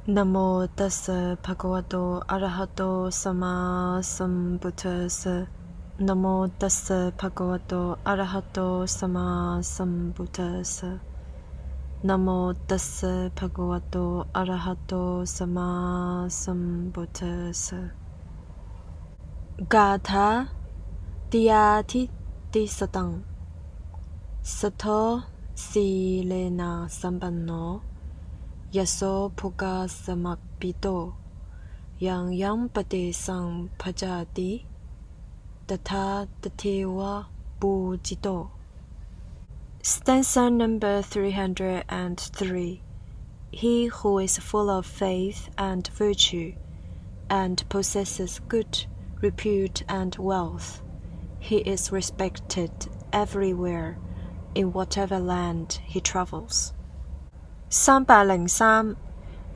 Namo tassa bhagavato arahato sama sambuddhassa. Namo tassa bhagavato arahato sama sambuddhassa. Namo tassa bhagavato arahato sama sambuddhassa. Gatha Dhyatithitang Sato Silena Sampanno Yaso Bhoga Samapito Yang Pate Sang Bhajati Tatha Tatewa Bhujito. Stanza number 303. He who is full of faith and virtue, and possesses good repute and wealth, he is respected everywhere, in whatever land he travels. 303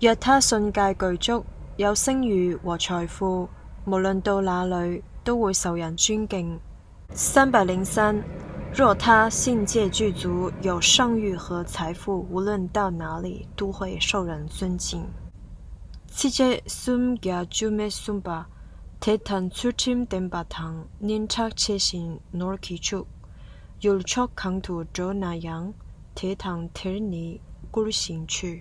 若他信戒具足，有聲譽和財富，無論到哪裏都會受人尊敬。303若他信戒具足，有盛誉和財富，無論到哪裡都會受人尊敬。7숨겨 주메 숨바 대탄 출팀 댐바탕 닌착 채신 놀기축 율촉 강투 조나양 대탕 ter니 꿀신추